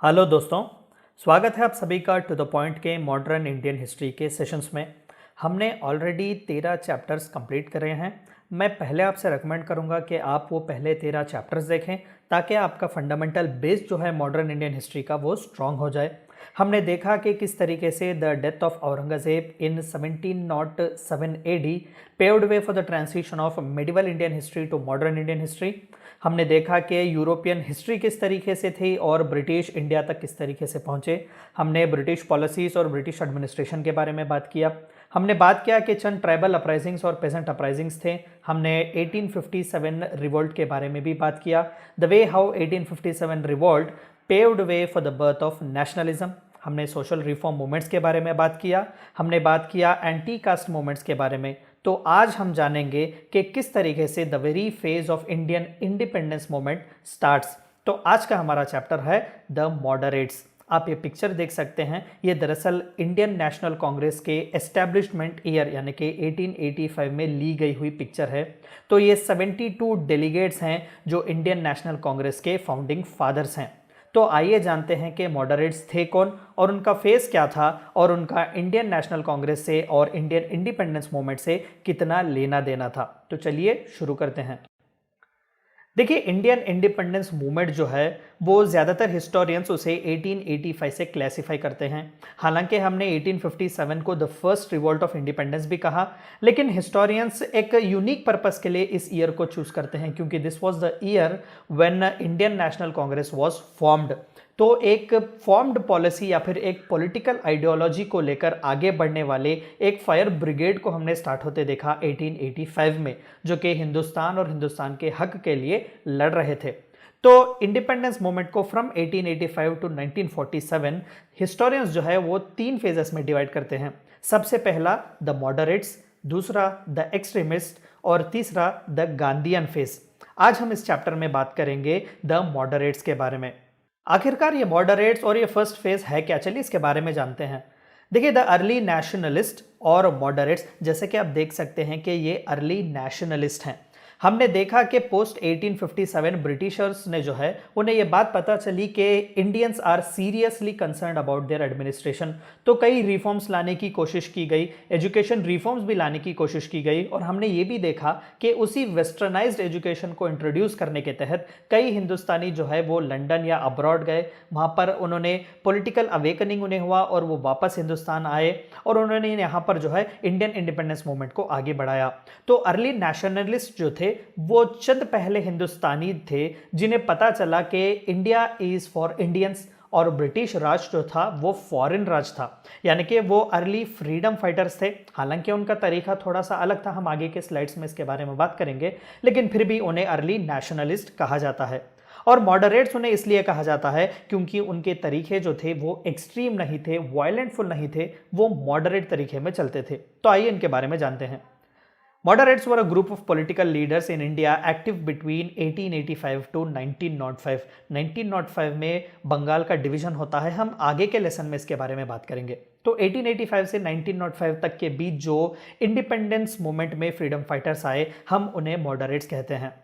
Hello दोस्तों, स्वागत है आप सभी का टू द पॉइंट के मॉडर्न इंडियन हिस्ट्री के सेशंस में। हमने ऑलरेडी 13 चैप्टर्स कंप्लीट करे हैं। मैं पहले आपसे रेकमेंड करूंगा कि आप वो पहले 13 चैप्टर्स देखें ताकि आपका फंडामेंटल बेस जो है मॉडर्न इंडियन हिस्ट्री का वो स्ट्रांग हो जाए। हमने देखा कि किस तरीके से the death of Aurangzeb in 1707 AD paved way for the transition of medieval Indian history to modern Indian history. हमने देखा कि यूरोपियन हिस्ट्री किस तरीके से थी और ब्रिटिश इंडिया तक किस तरीके से पहुंचे। हमने ब्रिटिश पॉलिसीज और ब्रिटिश एडमिनिस्ट्रेशन के बारे में बात किया। हमने बात किया कि चंद ट्राइबल अपराइजिंग्स और पेजेंट अपराइजिंग्स थे। हमने 1857 रिवोल्ट के बारे में भी बात किया, the way how 1857 revolt paved way for the birth of nationalism. हमने सोशल रिफॉर्म मूवमेंट्स के बारे में बात किया। हमने बात किया एंटी कास्ट मूवमेंट्स के बारे में। तो आज हम जानेंगे कि किस तरीके से the very phase of Indian independence movement starts. तो आज का हमारा चैप्टर है द मॉडरेट्स। आप ये पिक्चर देख सकते हैं, ये दरअसल इंडियन नेशनल कांग्रेस के एस्टैब्लिशमेंट ईयर यानी कि 1885 में ली गई हुई पिक्चर है। तो ये 72 डेलीगेट्स हैं जो इंडियन नेशनल कांग्रेस के फाउंडिंग फादर्स हैं। तो आइए जानते हैं कि मॉडरेट्स थे कौन और उनका फेस क्या था और उनका इंडियन नेशनल कांग्रेस से और इंडियन इंडिपेंडेंस मूवमेंट से कितना लेना देना था। तो चलिए शुरू करते हैं। देखिए, इंडियन इंडिपेंडेंस मूवमेंट जो है वो ज़्यादातर हिस्टोरियंस उसे 1885 से क्लासिफाई करते हैं। हालांकि हमने 1857 को the first revolt of independence भी कहा, लेकिन हिस्टोरियंस एक यूनिक पर्पस के लिए इस ईयर को चूज करते हैं क्योंकि this was the year when Indian National Congress was formed. तो एक फॉर्म्ड पॉलिसी या फिर एक पॉलिटिकल आइडियोलॉजी को लेकर आगे बढ़ने वाले एक फायर ब्रिगेड को हमने स्टार्ट होते देखा 1885 में, जो कि हिंदुस्तान और हिंदुस्तान के हक के लिए लड़ रहे थे। तो इंडिपेंडेंस मूवमेंट को फ्रॉम 1885 टू 1947 हिस्टोरियंस जो है वो 3 फेजेस में डिवाइड करते हैं। सबसे पहला द मॉडरेट्स, दूसरा द एक्सट्रीमिस्ट और तीसरा द गांधीयन फेज। आज हम इस चैप्टर में बात करेंगे द मॉडरेट्स के बारे में। आखिरकार ये मॉडरेट्स और ये फर्स्ट फेज है क्या, चलिए इसके बारे में जानते हैं। देखिए, द अर्ली नेशनलिस्ट और मॉडरेट्स, जैसे कि आप देख सकते हैं कि ये अर्ली नेशनलिस्ट हैं। हमने देखा कि पोस्ट 1857 ब्रिटिशर्स ने जो है उन्हें ये बात पता चली कि Indians are seriously concern about their administration. तो कई रिफॉर्म्स लाने की कोशिश की गई, एजुकेशन रिफॉर्म्स भी लाने की कोशिश की गई और हमने ये भी देखा कि उसी वेस्टर्नाइज्ड एजुकेशन को इंट्रोड्यूस करने के तहत कई हिंदुस्तानी जो है वो लंदन या अब्रॉड गए। वहाँ पर उन्होंने पॉलिटिकल अवेकनिंग उन्हें हुआ और वो वापस हिंदुस्तान आए और उन्होंने यहाँ पर जो है इंडियन इंडिपेंडेंस मूवमेंट को आगे बढ़ाया। तो अर्ली नेशनलिस्ट जो थे वो चंद पहले हिंदुस्तानी थे जिन्हें पता चला कि इंडिया इज फॉर इंडियंस और ब्रिटिश राज जो था वो फॉरेन राज था, यानी कि वो अर्ली फ्रीडम फाइटर्स थे। हालांकि उनका तरीका थोड़ा सा अलग था, हम आगे के स्लाइड्स में इसके बारे में बात करेंगे, लेकिन फिर भी उन्हें अर्ली नेशनलिस्ट कहा जाता है। और मॉडरेट्स उन्हें इसलिए कहा जाता है क्योंकि उनके तरीके जो थे वो एक्सट्रीम नहीं थे, वायलेंटफुल नहीं थे, वो मॉडरेट तरीके में चलते थे। तो आइए इनके बारे में जानते हैं। Moderates were a group of political leaders in India active between 1885 to 1905। 1905 में बंगाल का डिवीजन होता है, हम आगे के लेसन में इसके बारे में बात करेंगे। तो 1885 से 1905 तक के बीच जो इंडिपेंडेंस मूवमेंट में फ्रीडम फाइटर्स आए, हम उन्हें मॉडरेट्स कहते हैं।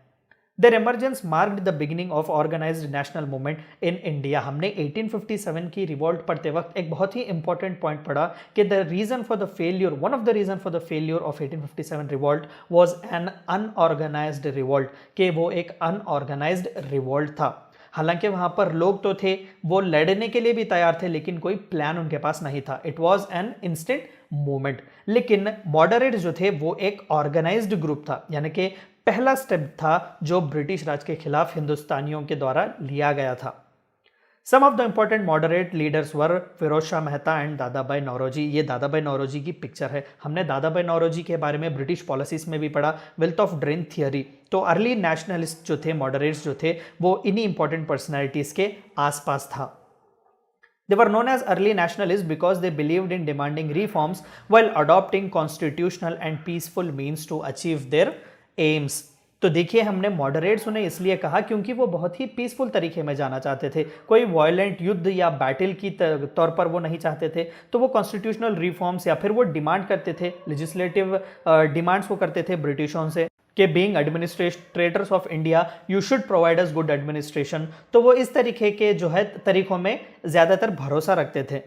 Their emergence marked the beginning of organized national movement in India। हमने 1857 की रिवॉल्ट पढ़ते वक्त एक बहुत ही इंपॉर्टेंट पॉइंट पढ़ा कि the reason for the failure, one of the reason for the failure of 1857 revolt was an unorganised revolt, कि वो एक अनऑर्गेनाइज्ड रिवॉल्ट था। हालांकि वहां पर लोग तो थे, वो लड़ने के लिए भी तैयार थे, लेकिन कोई प्लान उनके पास नहीं था। It was an instant movement. लेकिन मॉडरेट जो थे वो एक ऑर्गेनाइज्ड ग्रुप था, यानी कि पहला स्टेप था जो ब्रिटिश राज के खिलाफ हिंदुस्तानियों के द्वारा लिया गया था। Some of the important moderate leaders were Pheroze Shah Mehta and Dadabhai Naoroji. ये दादा भाई नौरोजी की पिक्चर है। हमने दादा भाई नौरोजी के बारे में ब्रिटिश पॉलिसीज में भी पढ़ा, वेल्थ ऑफ ड्रेन थियरी। तो अर्ली नेशनलिस्ट जो थे, मॉडरेट्स जो थे, वो इन्हीं इंपॉर्टेंट पर्सनैलिटीज के आसपास था। They were known as early nationalists because they believed in demanding reforms while adopting constitutional and peaceful means to achieve their aims। तो देखिए, हमने मॉडरेट्स उन्हें इसलिए कहा क्योंकि वो बहुत ही पीसफुल तरीके में जाना चाहते थे, कोई वायलेंट युद्ध या बैटल की तौर पर वो नहीं चाहते थे। तो वो कॉन्स्टिट्यूशनल रिफॉर्म्स या फिर वो डिमांड करते थे, लेजिस्लेटिव डिमांड्स वो करते थे ब्रिटिशों से। कि being administrators of India you should provide us good administration. तो वो इस तरीके के जो है तरीकों में ज़्यादातर भरोसा रखते थे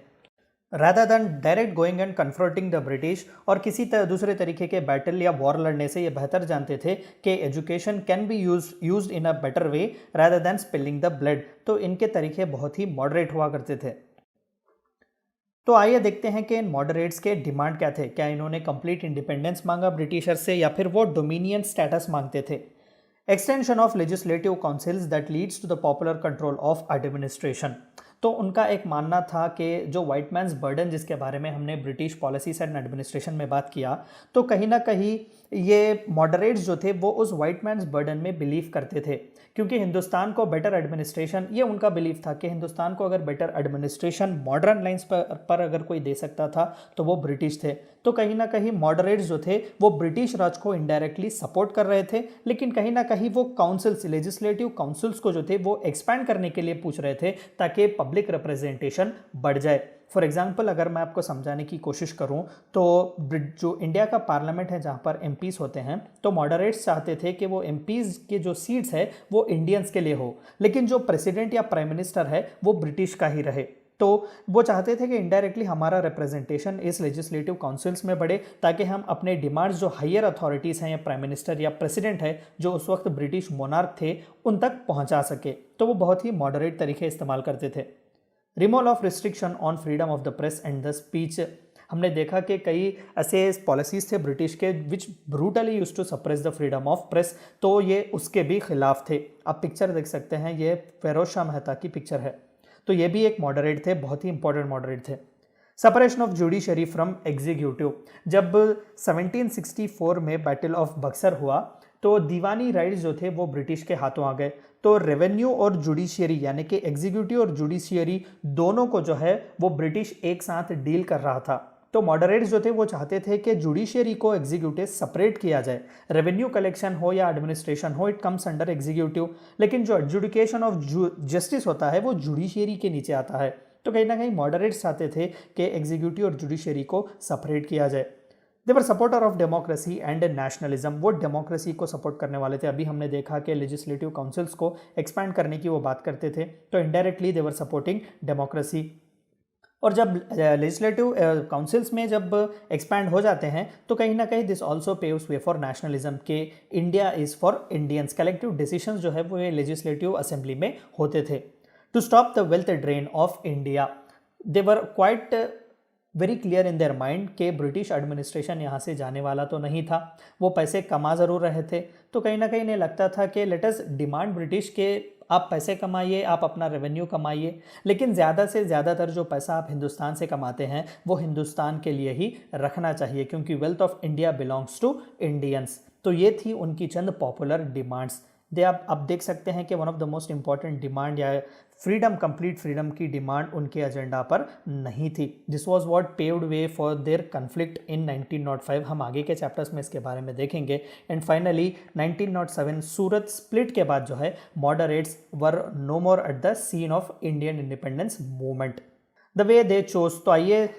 rather than direct going and confronting the British. और किसी दूसरे तरीके के बैटल या वॉर लड़ने से ये बेहतर जानते थे कि education can be used in a better way rather than spilling the blood. तो इनके तरीके बहुत ही मॉडरेट हुआ करते थे। तो आइए देखते हैं कि इन मॉडरेट्स के डिमांड क्या थे। क्या इन्होंने कंप्लीट इंडिपेंडेंस मांगा ब्रिटिशर से या फिर वो डोमिनियन स्टेटस मांगते थे। Extension of legislative councils that leads to the popular control of administration. तो उनका एक मानना था कि जो वाइट मैन्स बर्डन जिसके बारे में हमने ब्रिटिश पॉलिसीज एंड एडमिनिस्ट्रेशन में बात किया, तो कहीं ना कहीं ये मॉडरेट्स जो थे वो उस वाइट मैन्स बर्डन में बिलीव करते थे, क्योंकि हिंदुस्तान को बेटर एडमिनिस्ट्रेशन, ये उनका बिलीव था कि हिंदुस्तान को अगर बेटर एडमिनिस्ट्रेशन मॉडर्न लाइंस पर अगर कोई दे सकता था तो वो ब्रिटिश थे। तो कहीं ना कहीं मॉडरेट्स जो थे वो ब्रिटिश राज को इनडायरेक्टली सपोर्ट कर रहे थे, लेकिन कहीं ना कहीं वो काउंसिल्स, लेजिस्लेटिव काउंसिल्स को जो थे वो एक्सपैंड करने के लिए पूछ रहे थे ताकि पब्लिक रिप्रेजेंटेशन बढ़ जाए। फॉर एग्जाम्पल अगर मैं आपको समझाने की कोशिश करूं तो जो इंडिया का पार्लियामेंट है जहां पर एमपीज होते हैं, तो मॉडरेट्स चाहते थे कि वो एमपीज के जो सीट्स है वो इंडियंस के लिए हो, लेकिन जो प्रेसिडेंट या प्राइम मिनिस्टर है वो ब्रिटिश का ही रहे। तो वो चाहते थे कि इनडायरेक्टली हमारा रिप्रेजेंटेशन इस लेजिस्लेटिव काउंसिल्स में बढ़े ताकि हम अपने डिमांड्स जो हायर अथॉरिटीज़ हैं या प्राइम मिनिस्टर या प्रेसिडेंट है जो उस वक्त ब्रिटिश मोनार्क थे उन तक पहुंचा सके। तो वो बहुत ही मॉडरेट तरीके इस्तेमाल करते थे। Removal of restriction on freedom of the press and the speech. हमने देखा कि कई ऐसे पॉलिसीज थे ब्रिटिश के which brutally use to suppress the freedom of press, तो ये उसके भी खिलाफ थे। आप पिक्चर देख सकते हैं, ये फिरोज शाह मेहता की पिक्चर है। तो ये भी एक मॉडरेट थे, बहुत ही इंपॉर्टेंट मॉडरेट थे। Separation of judiciary from executive. जब 1764 में बैटल ऑफ बक्सर हुआ तो दीवानी राइट्स जो थे वो ब्रिटिश के हाथों आ गए। तो रेवेन्यू और जुडिशियरी यानी कि एग्जीक्यूटिव और जुडिशियरी दोनों को जो है वो ब्रिटिश एक साथ डील कर रहा था। तो मॉडरेट्स जो थे वो चाहते थे कि जुडिशियरी को एग्जीक्यूटिव सेपरेट किया जाए, रेवेन्यू कलेक्शन हो या एडमिनिस्ट्रेशन हो, इट कम्स अंडर एग्जीक्यूटिव, लेकिन जो एडजुडिकेशन ऑफ जस्टिस होता है वो जुडिशियरी के नीचे आता है। तो कहीं ना कहीं मॉडरेट्स चाहते थे कि एग्जीक्यूटिव और जुडिशियरी को सेपरेट किया जाए। They were supporter of democracy and nationalism. वो डेमोक्रेसी को सपोर्ट करने वाले थे। अभी हमने देखा कि लेजिस्लेटिव काउंसिल्स को एक्सपैंड करने की वो बात करते थे, तो indirectly they were supporting democracy. और जब लेजिस्लेटिव काउंसिल्स में जब एक्सपैंड हो जाते हैं तो कहीं ना कहीं this also paves way for nationalism के India is for Indians. Collective decisions जो है वो ये लेजिस्लेटिव असेंबली में होते थे। To stop the wealth drain of India, they were quite very clear in their mind कि ब्रिटिश एडमिनिस्ट्रेशन यहाँ से जाने वाला तो नहीं था, वो पैसे कमा ज़रूर रहे थे। तो कहीं ना कहीं इन्हें लगता था कि लेट अस डिमांड ब्रिटिश के आप पैसे कमाइए, आप अपना रेवेन्यू कमाइए, लेकिन ज़्यादा से ज़्यादातर जो पैसा आप हिंदुस्तान से कमाते हैं वो हिंदुस्तान के लिए ही रखना चाहिए, क्योंकि wealth of India belongs to Indians. तो ये थी उनकी चंद पॉपुलर डिमांड्स। दे आप देख सकते हैं कि one of the most important demand या फ्रीडम, कंप्लीट फ्रीडम की डिमांड उनके एजेंडा पर नहीं थी। This was what paved way for their conflict in 1905। हम आगे के चैप्टर्स में इसके बारे में देखेंगे। एंड फाइनली 1907 सूरत स्प्लिट के बाद जो है moderates were no more at the scene of Indian independence movement. The way they chose, तो आइए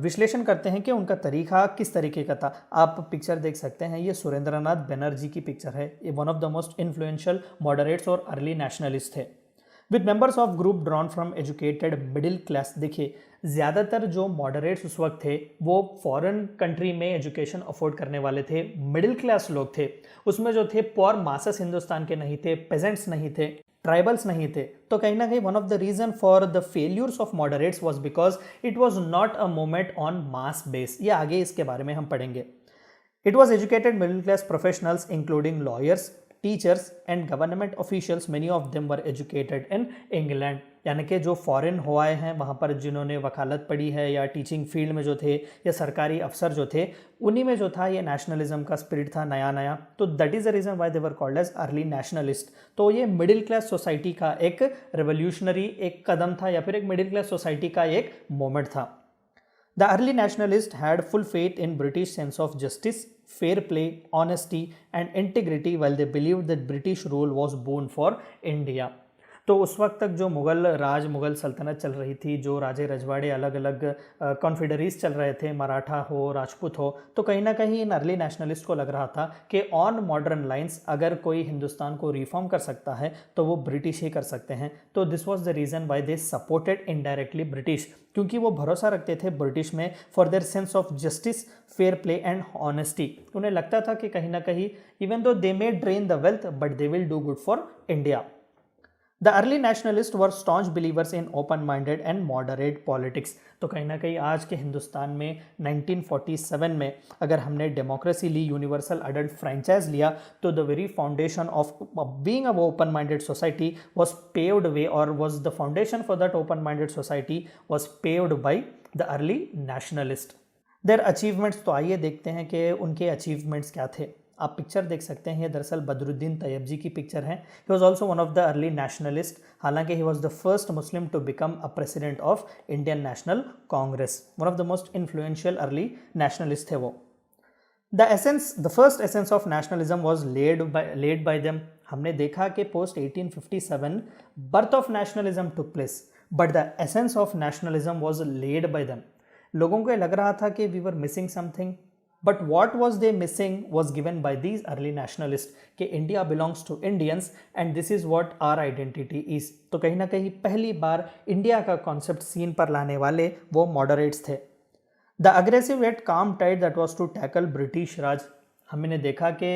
विश्लेषण करते हैं कि उनका तरीका किस तरीके का था। आप पिक्चर देख सकते हैं, ये सुरेंद्रनाथ बनर्जी की पिक्चर है। ये one of the most influential moderates और अर्ली नेशनलिस्ट थे। With members of group drawn from educated middle class. देखिए ज़्यादातर जो मॉडरेट्स उस वक्त थे वो फॉरेन कंट्री में एजुकेशन अफोर्ड करने वाले थे, मिडिल क्लास लोग थे। उसमें जो थे पुअर मासेस हिंदुस्तान के नहीं थे, पेजेंट्स नहीं थे, ट्राइबल्स नहीं थे। तो कहीं ना कहीं one of the reason for the failures of moderates was because it was not a movement on mass base. ये आगे इसके बारे में हम पढ़ेंगे। It was educated middle class professionals including lawyers, teachers and government officials, many of them were educated in England. यानी कि जो फॉरेन हो आए हैं वहाँ पर जिन्होंने वकालत पढ़ी है या टीचिंग फील्ड में जो थे या सरकारी अफसर जो थे, उन्हीं में जो था ये नेशनलिज्म का स्पिरिट था नया नया। तो that is the reason why they were called as early nationalist. तो ये मिडिल क्लास सोसाइटी का एक रेवोल्यूशनरी एक कदम था या फिर एक मिडिल क्लास सोसाइटी का एक मोमेंट था। The early nationalists had full faith in British sense of justice, fair play, honesty and integrity while they believed that British rule was boon for India. तो उस वक्त तक जो मुगल सल्तनत चल रही थी, जो राजे रजवाड़े अलग अलग कॉन्फेडरीज चल रहे थे, मराठा हो, राजपूत हो, तो कहीं ना कहीं इन अर्ली नेशनलिस्ट को लग रहा था कि ऑन मॉडर्न लाइंस अगर कोई हिंदुस्तान को रिफॉर्म कर सकता है तो वो ब्रिटिश ही कर सकते हैं। तो this was the reason why they supported indirectly British, क्योंकि वो भरोसा रखते थे ब्रिटिश में for their sense of justice, fair play and honesty. उन्हें लगता था कि कहीं ना कहीं even though they may drain the wealth but they will do good for India. The early nationalist were staunch believers in open minded and moderate politics. तो कहीं ना कहीं आज के हिंदुस्तान में 1947 में अगर हमने डेमोक्रेसी ली, यूनिवर्सल अडल्ट फ्रेंचाइज लिया, तो the very foundation of being a open minded society was paved way, और was the foundation for that open minded society was paved by the early nationalist. Their achievements, तो आइए देखते हैं कि उनके achievements क्या थे। आप पिक्चर देख सकते हैं, ये दरअसल बदरुद्दीन तैयब जी की पिक्चर है। He was also one of the early nationalist, हालांकि he was the first Muslim to become a president of Indian National Congress. One of the most influential early nationalist थे वो। The first essence of nationalism was led by them. हमने देखा कि post 1857 birth of nationalism took place, but the essence of nationalism was led by them. लोगों को लग रहा था कि we were missing something, but what was they missing was given by these early nationalists कि India belongs to Indians and this is what our identity is। तो कहीं ना कहीं पहली बार इंडिया का कॉन्सेप्ट सीन पर लाने वाले वो मॉडरेट्स थे। The aggressive at come tide that was to tackle British Raj. हमने देखा कि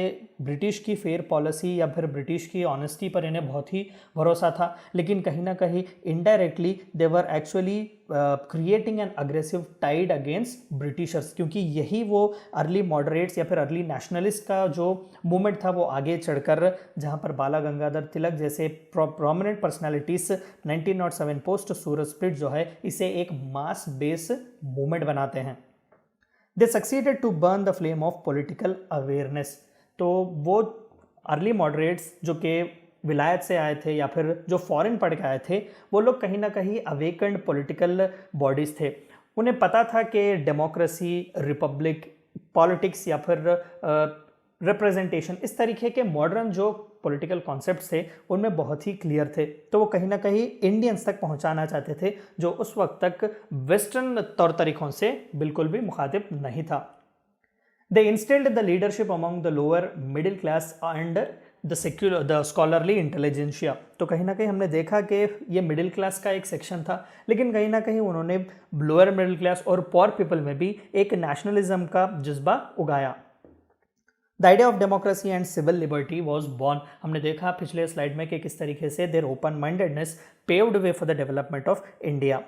ब्रिटिश की फेयर पॉलिसी या फिर ब्रिटिश की ऑनेस्टी पर इन्हें बहुत ही भरोसा था, लेकिन कहीं ना कहीं indirectly they were actually creating an aggressive tide against Britishers, क्योंकि यही वो अर्ली मॉडरेट्स या फिर अर्ली नेशनलिस्ट का जो मूवमेंट था वो आगे चढ़कर, जहां पर बाला गंगाधर तिलक जैसे prominent personalities 1907 post Surat split जो है इसे एक मास बेस मूवमेंट बनाते हैं। They succeeded to burn the flame of political awareness. तो वो अर्ली मॉडरेट्स जो कि विलायत से आए थे या फिर जो फॉरेन पढ़ के आए थे, वो लोग कहीं ना कहीं अवेकन्ड पॉलिटिकल बॉडीज़ थे। उन्हें पता था कि डेमोक्रेसी, रिपब्लिक, पॉलिटिक्स या फिर रिप्रेजेंटेशन, इस तरीके के मॉडर्न जो पॉलिटिकल कॉन्सेप्ट्स थे उनमें बहुत ही क्लियर थे। तो वो कहीं ना कहीं इंडियंस तक पहुंचाना चाहते थे, जो उस वक्त तक वेस्टर्न तौर तरीकों से बिल्कुल भी मुखातिब नहीं था। They instilled the leadership among the lower middle class and the scholarly intelligentsia. तो कहीं ना कहीं हमने देखा कि ये मिडिल क्लास का एक सेक्शन था, लेकिन कहीं ना कहीं उन्होंने लोअर मिडिल क्लास और पुअर पीपल में भी एक नेशनलिज्म का जज्बा उगाया। The idea of democracy and civil liberty was born. हमने देखा पिछले स्लाइड में कि किस तरीके से their open mindedness paved way for the development of India.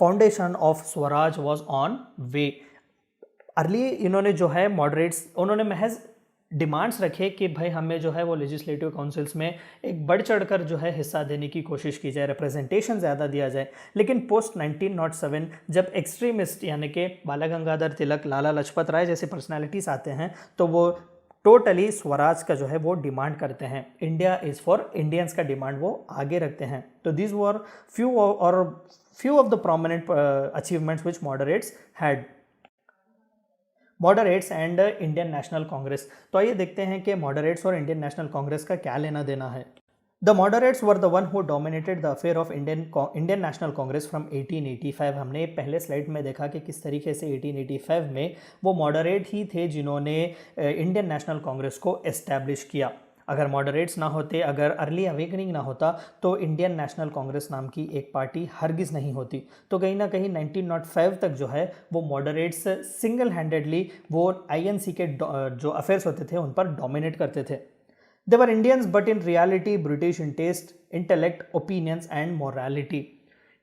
Foundation of swaraj was on way. Early इन्होंने जो है मॉडरेट्स, उन्होंने महज डिमांड्स रखे कि भाई हमें जो है वो लेजिस्लेटिव काउंसिल्स में एक बढ़ चढ़कर जो है हिस्सा देने की कोशिश की जाए, रिप्रेजेंटेशन ज़्यादा दिया जाए। लेकिन पोस्ट 1907 जब एक्सट्रीमिस्ट यानी कि बाला गंगाधर तिलक, लाला लजपत राय जैसे पर्सनालिटीज़ आते हैं, तो वो टोटली स्वराज का जो है वो डिमांड करते हैं। इंडिया इज़ फॉर इंडियंस का डिमांड वो आगे रखते हैं। तो this were few of the prominent achievements which moderates had. Moderates and Indian National Congress. तो आइए देखते हैं कि मॉडरेट्स और इंडियन नेशनल कांग्रेस का क्या लेना देना है। The moderates were the one who dominated the affair of Indian National Congress from 1885। हमने पहले स्लाइड में देखा कि किस तरीके से 1885 में वो मॉडरेट ही थे जिन्होंने इंडियन नेशनल कांग्रेस को एस्टैब्लिश किया। अगर मॉडरेट्स ना होते, अगर अर्ली अवेकनिंग ना होता, तो इंडियन नेशनल कांग्रेस नाम की एक पार्टी हरगिज़ नहीं होती। तो कहीं ना कहीं 1905 तक जो है वो मॉडरेट्स सिंगल हैंडेडली वो आईएनसी के जो अफेयर्स होते थे उन पर डोमिनेट करते थे। They were Indians but in reality British in taste, intellect, opinions and morality.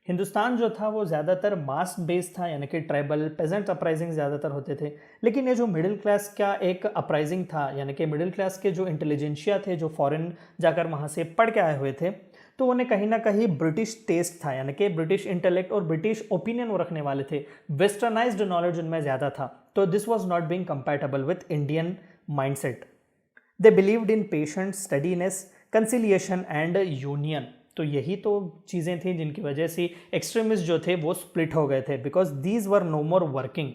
Hindustan जो था वो ज़्यादातर मास बेस्ड था, यानी कि ट्राइबल पेजेंट अपराइजिंग ज़्यादातर होते थे। लेकिन ये जो मिडिल क्लास का एक अपराइजिंग था, यानी कि मिडिल क्लास के जो इंटेलिजेंशिया थे, जो फॉरेन जाकर वहाँ से पढ़ के आए हुए थे, तो उन्हें कहीं ना कहीं ब्रिटिश टेस्ट था, यानी कि ब्रिटिश इंटेलेक्ट और ब्रिटिश ओपिनियन वो रखने वाले थे। वेस्टर्नाइज्ड नॉलेज उनमें ज़्यादा था। तो this was not being compatible with Indian mindset. They believed in patient, steadiness, conciliation and union. तो यही तो चीज़ें थी जिनकी वजह से एक्सट्रीमिस्ट जो थे वो स्प्लिट हो गए थे, because these were no more working.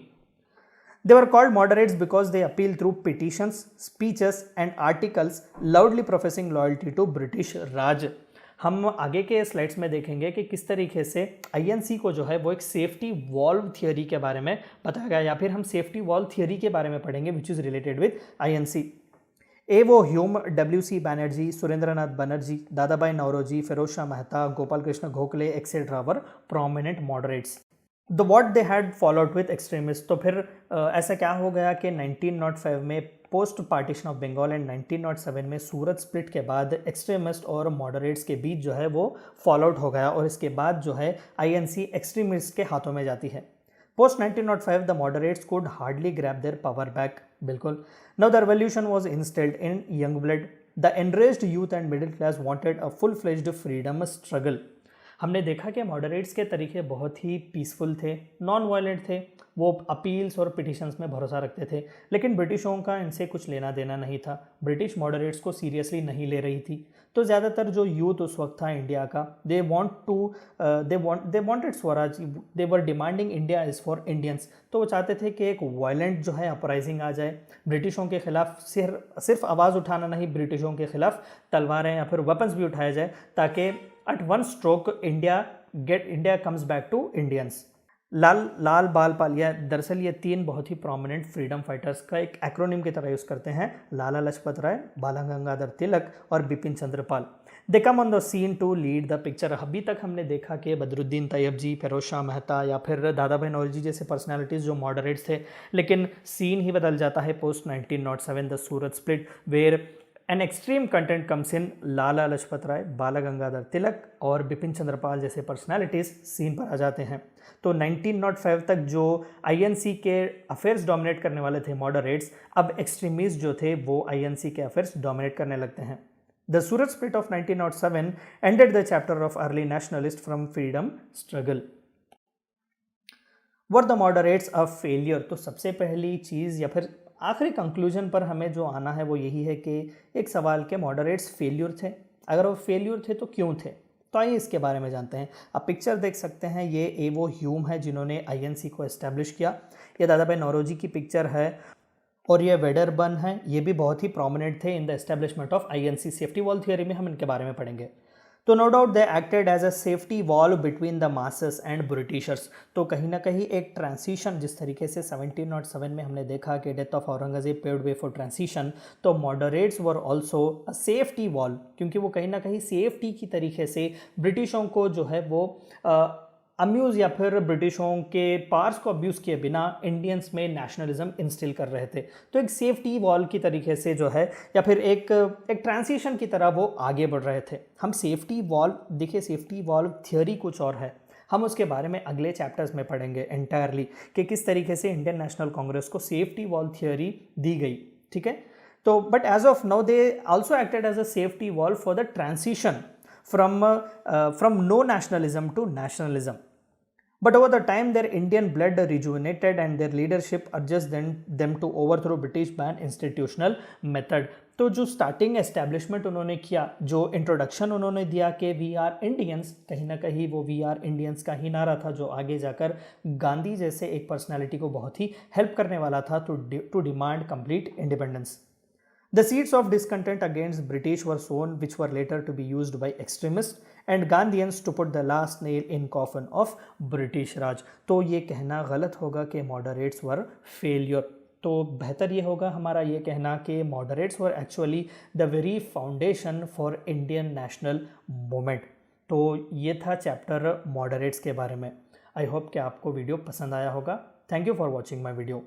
They were called moderates because they appeal through petitions, speeches and articles, loudly professing loyalty to British Raj. हम आगे के स्लाइड्स में देखेंगे कि किस तरीके से आईएनसी को जो है वो एक सेफ्टी वॉल्व थियोरी के बारे में बताया गया, या फिर हम सेफ्टी वॉल्व थियोरी के बारे में पढ़ेंगे which is related with INC. A O Hume, W C. Bonnerjee, Surendranath Banerjee, Dadabhai Naoroji, Pheroze Shah Mehta, Gopal Krishna Gokhale etcetera were prominent moderates. The what they had followed with extremist. तो फिर ऐसा क्या हो गया कि 1905 में post partition of Bengal and 1907 में सूरत स्प्लिट के बाद एक्सट्रीमिस्ट और मॉडरेट्स के बीच जो है वो फॉल आउट हो गया, और इसके बाद जो है आईएनसी एक्सट्रीमिस्ट के हाथों में जाती है। Post 1905, the moderates could hardly grab their power back. बिल्कुल. Now the revolution was instilled in young blood. The enraged youth and middle class wanted a full-fledged freedom struggle. हमने देखा कि मॉडरेट्स के तरीके बहुत ही पीसफुल थे, नॉन वायलेंट थे, वो अपील्स और पिटिशंस में भरोसा रखते थे, लेकिन ब्रिटिशों का इनसे कुछ लेना देना नहीं था। ब्रिटिश मॉडरेट्स को सीरियसली नहीं ले रही थी, तो ज़्यादातर जो यूथ उस वक्त था इंडिया का, they wanted Swaraj, they were demanding India is for Indians. तो वो चाहते थे कि एक वायलेंट जो है अपराइजिंग आ जाए, ब्रिटिशों के खिलाफ सिर्फ आवाज़ उठाना नहीं, ब्रिटिशों के खिलाफ तलवारें या फिर वेपन्स भी उठाया जाए, ताकि at one stroke India comes back to Indians. Lal Bal Pal, या दरअसल ये तीन बहुत ही प्रोमिनेंट फ्रीडम फाइटर्स का एक एक्रोनिम की तरह यूज़ करते हैं, लाला लाजपत राय, बाला गंगाधर तिलक और Bipin Chandra Pal. They come on the scene to lead the picture. अभी तक हमने देखा कि बदरुद्दीन तैयब जी, फिरोज शाह मेहता या फिर दादाभाई नौरोजी जैसे पर्सनालिटीज़ जो मॉडरेट्स थे, लेकिन सीन ही बदल जाता है post 1907 the Surat split, where an extreme content comes in. Lala Lajpat Rai, Bala Gangadhar Tilak और बिपिन चंद्र पाल जैसे पर्सनालिटीज़ सीन पर आ जाते हैं। तो 1905 तक जो आईएनसी के अफेयर्स डोमिनेट करने वाले थे मॉडरेट्स, अब एक्सट्रीमिस्ट जो थे वो आईएनसी के अफेयर्स डोमिनेट करने लगते हैं। The Surat split of 1907 ended the chapter of early nationalist from freedom struggle. Were the moderates a failure. तो सबसे पहली चीज़ या फिर आखिरी कंक्लूजन पर हमें जो आना है वो यही है कि एक सवाल के मॉडरेट्स फेल्यूर थे। अगर वो फेल्यूर थे तो क्यों थे, तो आइए इसके बारे में जानते हैं। आप पिक्चर देख सकते हैं, ये एवो ह्यूम है जिन्होंने आईएनसी को एस्टैब्लिश किया। ये दादाभाई नौरोजी की पिक्चर है, और ये वेडरबर्न है, ये भी बहुत ही प्रोमिनेंट थे in the establishment of INC. Safety wall theory में हम इनके बारे में पढ़ेंगे। तो no doubt they acted as a safety wall between the masses and Britishers. तो कहीं ना कहीं एक ट्रांसिशन, जिस तरीके से 1707 में हमने देखा कि death of Aurangzeb paved way for transition, तो moderates were also a safety wall, क्योंकि वो कहीं ना कहीं सेफ्टी की तरीके से ब्रिटिशों को जो है वो अम्यूज़ या फिर ब्रिटिशों के पार्स को अब्यूज़ किए बिना इंडियंस में नेशनलिज्म इंस्टिल कर रहे थे। तो एक सेफ्टी वॉल की तरीके से जो है, या फिर एक ट्रांसिशन की तरह वो आगे बढ़ रहे थे। हम सेफ्टी वॉल, देखिए सेफ्टी वॉल थियोरी कुछ और है, हम उसके बारे में अगले चैप्टर्स में पढ़ेंगे एंटायरली कि किस तरीके से इंडियन नेशनल कांग्रेस को सेफ्टी वॉल थियोरी दी गई। ठीक है, तो but as of now they also acted as a safety wall for the transition from no nationalism to nationalism. But over the time, their Indian blood rejuvenated and their leadership urged them to overthrow British ban institutional method. तो जो starting establishment उन्होंने किया, जो introduction उन्होंने दिया कि we are Indians, कहीं ना कहीं वो वी आर इंडियंस का ही नारा था, जो आगे जाकर गांधी जैसे एक पर्सनालिटी को बहुत ही हेल्प करने वाला था to demand complete independence. The seeds of discontent against British were sown, which were later to be used by extremists and Gandhians to put the last nail in coffin of British Raj. तो ये कहना गलत होगा कि moderates were failure। तो बेहतर ये होगा हमारा ये कहना कि moderates were actually the very foundation for Indian national movement। तो ये था चैप्टर moderates के बारे में। आई होप कि आपको वीडियो पसंद आया होगा। Thank you for watching my video.